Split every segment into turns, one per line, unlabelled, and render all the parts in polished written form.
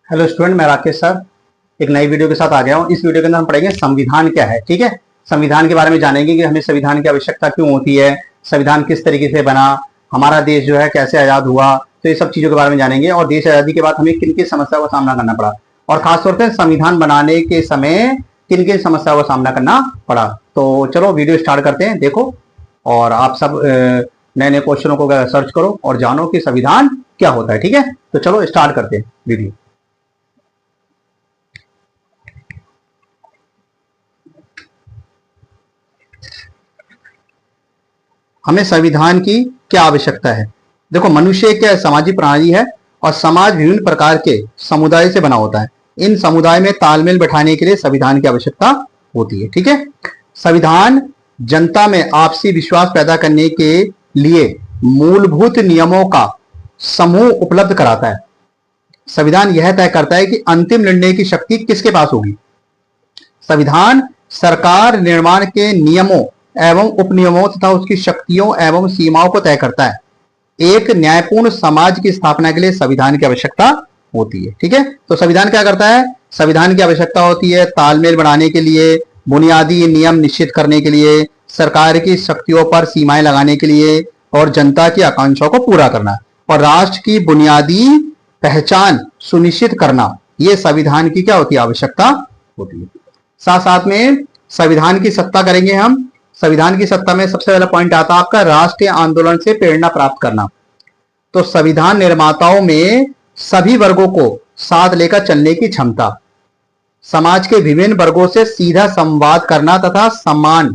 Hello student, मैं Rakesh sir एक नई वीडियो के साथ आ गया हूँ। इस वीडियो के अंदर हम पढ़ेंगे संविधान क्या है। ठीक है, संविधान के बारे में जानेंगे कि हमें संविधान की आवश्यकता क्यों होती है, संविधान किस तरीके से बना, हमारा देश जो है कैसे आजाद हुआ। तो ये सब चीजों के बारे में जानेंगे और देश आजादी के बाद हमें किन किन समस्याओं का सामना करना पड़ा और खासतौर से संविधान बनाने के समय किन किन समस्याओं का सामना करना पड़ा। तो चलो वीडियो स्टार्ट करते हैं। देखो, और आप सब नए नए क्वेश्चनों को सर्च करो और जानो कि संविधान क्या होता है। ठीक है, तो चलो स्टार्ट करते हैं वीडियो। हमें संविधान की क्या आवश्यकता है। देखो, मनुष्य एक सामाजिक प्राणी है और समाज विभिन्न प्रकार के समुदाय से बना होता है। इन समुदाय में तालमेल बैठाने के लिए संविधान की आवश्यकता होती है। ठीक है, संविधान जनता में आपसी विश्वास पैदा करने के लिए मूलभूत नियमों का समूह उपलब्ध कराता है। संविधान यह तय करता है कि अंतिम निर्णय की शक्ति किसके पास होगी। संविधान सरकार निर्माण के नियमों एवं उपनियमों तथा उसकी शक्तियों एवं सीमाओं को तय करता है। एक न्यायपूर्ण समाज की स्थापना के लिए संविधान की आवश्यकता होती है। ठीक है, तो संविधान क्या करता है। संविधान की आवश्यकता होती है तालमेल बढ़ाने के लिए, बुनियादी नियम निश्चित करने के लिए, सरकार की शक्तियों पर सीमाएं लगाने के लिए और जनता की आकांक्षाओं को पूरा करना और राष्ट्र की बुनियादी पहचान सुनिश्चित करना। यह संविधान की क्या होती है, आवश्यकता होती है। साथ साथ में संविधान की सत्ता करेंगे हम। संविधान की सत्ता में सबसे पहला पॉइंट आता है आपका राष्ट्रीय आंदोलन से प्रेरणा प्राप्त करना। तो संविधान निर्माताओं में सभी वर्गों को साथ लेकर चलने की क्षमता, समाज के विभिन्न वर्गों से सीधा संवाद करना तथा सम्मान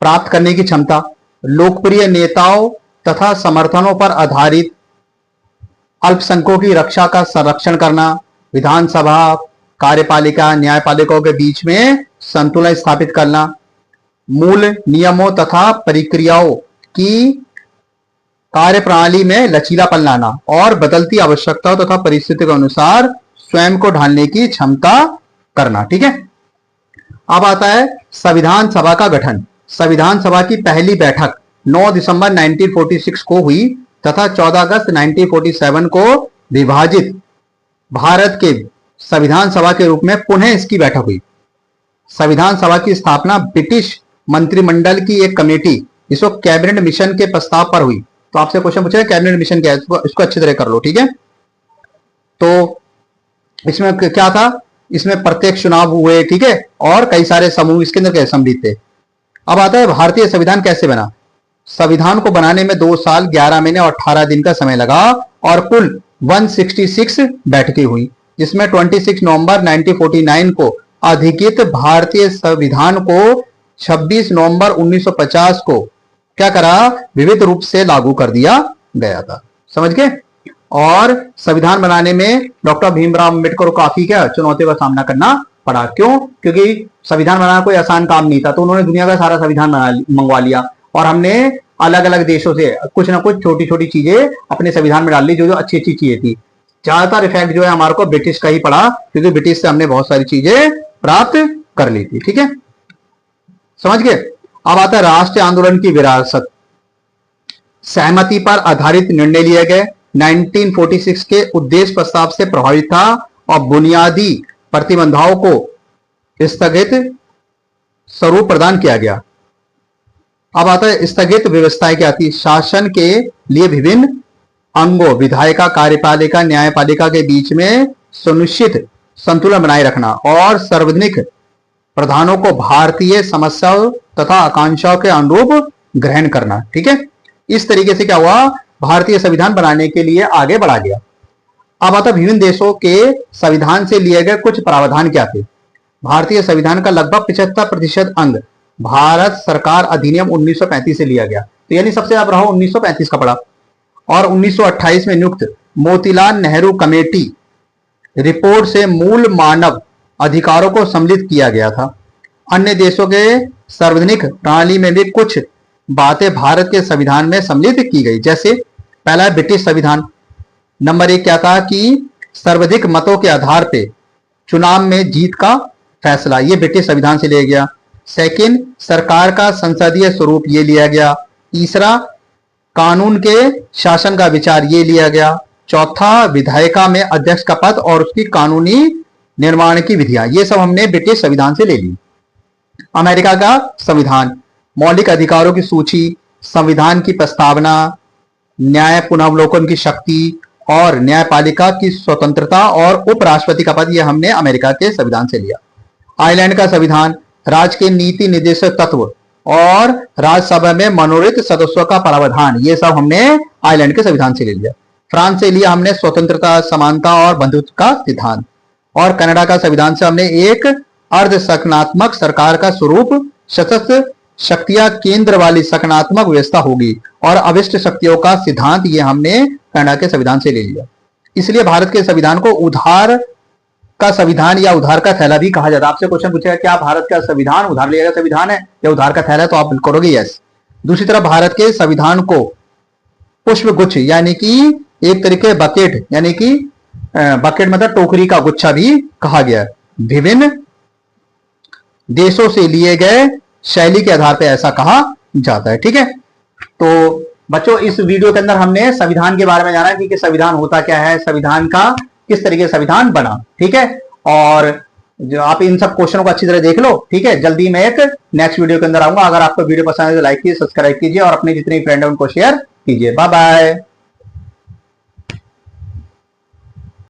प्राप्त करने की क्षमता, लोकप्रिय नेताओं तथा समर्थनों पर आधारित अल्पसंख्यकों की रक्षा का संरक्षण करना, विधानसभा कार्यपालिका न्यायपालिकाओं के बीच में संतुलन स्थापित करना, मूल नियमों तथा प्रक्रियाओं की कार्यप्रणाली में लचीलापन लाना और बदलती आवश्यकताओं तथा परिस्थितियों के अनुसार स्वयं को ढालने की क्षमता करना। ठीक है, अब आता है संविधान सभा का गठन। संविधान सभा की पहली बैठक 9 दिसंबर 1946 को हुई तथा 14 अगस्त 1947 को विभाजित भारत के संविधान सभा के रूप में पुनः इसकी बैठक हुई। संविधान सभा की स्थापना ब्रिटिश मंत्रिमंडल की एक कमेटी, इसको कैबिनेट मिशन के प्रस्ताव पर हुई। तो आपसे क्वेश्चन पूछे कैबिनेट मिशन क्या है, इसको अच्छी तरह कर लो। ठीक है, तो इसमें क्या था, इसमें प्रत्यक्ष चुनाव हुए। ठीक है, और कई सारे समूह इसके अंदर सम्मिलित थे। अब आता है भारतीय संविधान कैसे बना। संविधान को बनाने में 2 साल 11 महीने और 18 दिन का समय लगा और कुल 166 बैठकें हुई, जिसमें 26 नवंबर 1949 को अधिकृत भारतीय संविधान को 26 नवंबर 1950 को क्या करा, विविध रूप से लागू कर दिया गया था। समझ गए। और संविधान बनाने में डॉक्टर भीमराव अम्बेडकर को काफी क्या चुनौतियों का सामना करना पड़ा। क्यों? क्योंकि संविधान बनाना कोई आसान काम नहीं था। तो उन्होंने दुनिया का सारा संविधान मंगवा लिया और हमने अलग अलग देशों से कुछ ना कुछ छोटी छोटी चीजें अपने संविधान में डाल ली, जो जो अच्छी अच्छी चीजें थी। ज्यादातर इफेक्ट जो है हमारे को ब्रिटिश का ही पड़ा, क्योंकि ब्रिटिश से हमने बहुत सारी चीजें प्राप्त कर ली थी। ठीक है, समझ गए। अब आता है राष्ट्रीय आंदोलन की विरासत। सहमति पर आधारित निर्णय लिए गए। 1946 के उद्देश्य प्रस्ताव से प्रभावित था और बुनियादी प्रतिबंधों को स्थगित स्वरूप प्रदान किया गया। अब आता है स्थगित व्यवस्थाएं क्या थी। शासन के लिए विभिन्न अंगों विधायिका कार्यपालिका न्यायपालिका के बीच में सुनिश्चित संतुलन बनाए रखना और सार्वजनिक प्रधानों को भारतीय समस्याओं तथा आकांक्षाओं के अनुरूप ग्रहण करना। ठीक है, इस तरीके से क्या हुआ, भारतीय संविधान बनाने के लिए आगे बढ़ा गया। अब आता विभिन्न देशों के संविधान से लिए गए कुछ प्रावधान क्या थे। भारतीय संविधान का लगभग 75% अंग भारत सरकार अधिनियम 1935 से लिया गया। तो यानी सबसे ज्यादा प्रभाव 1935 का पड़ा। और 1928 में नियुक्त मोतीलाल नेहरू कमेटी रिपोर्ट से मूल मानव अधिकारों को सम्मिलित किया गया था। अन्य देशों के सार्वजनिक प्रणाली में भी कुछ बातें भारत के संविधान में सम्मिलित की गई। जैसे पहला ब्रिटिश संविधान। नंबर 1 क्या था कि सर्वाधिक मतों के आधार पर चुनाव में जीत का फैसला, ये ब्रिटिश संविधान से लिया गया। सेकंड, सरकार का संसदीय स्वरूप ये लिया गया। तीसरा, कानून के शासन का विचार ये लिया गया। चौथा विधायिका में अध्यक्ष का पद और उसकी कानूनी निर्माण की विधियां, ये सब हमने ब्रिटिश संविधान से ले ली। अमेरिका का संविधान, मौलिक अधिकारों की सूची, संविधान की प्रस्तावना, न्याय पुनर्वलोकन की शक्ति और न्यायपालिका की स्वतंत्रता और उपराष्ट्रपति का पद, ये हमने अमेरिका के संविधान से लिया। आयरलैंड का संविधान, राज्य के नीति निर्देशक तत्व और राज्यसभा में मनोनीत सदस्यों का प्रावधान, ये सब हमने आयरलैंड के संविधान से ले लिया। फ्रांस से लिया हमने स्वतंत्रता, समानता और बंधुत्व का सिद्धांत। और कनाडा का संविधान से हमने एक अर्धशासनात्मक सरकार का स्वरूप, सशस्त्र शक्तियां केंद्र वाली शासनात्मक व्यवस्था होगी और अविष्ट शक्तियों का सिद्धांत, ये हमने कनाडा के संविधान से ले लिया। इसलिए भारत के संविधान को उधार का संविधान या उधार का थैला भी कहा जाता है। आपसे क्वेश्चन पूछेगा क्या भारत का संविधान उधार लिया गया संविधान है या उधार का थैला है, तो आप करोगे यस। दूसरी तरफ भारत के संविधान को पुष्प गुच्छ यानी कि एक तरीके बकेट, यानी कि बकेट मतलब टोकरी का गुच्छा भी कहा गया। विभिन्न देशों से लिए गए शैली के आधार पर ऐसा कहा जाता है। ठीक है, तो बच्चों इस वीडियो के अंदर हमने संविधान के बारे में जाना कि संविधान होता क्या है, संविधान का किस तरीके से संविधान बना। ठीक है, और जो आप इन सब क्वेश्चनों को अच्छी तरह देख लो। ठीक है, जल्दी मैं एक नेक्स्ट वीडियो के अंदर आऊंगा। अगर आपको वीडियो पसंद है तो लाइक कीजिए, सब्सक्राइब कीजिए और अपने जितने फ्रेंड हैं उनको शेयर कीजिए। Bye bye.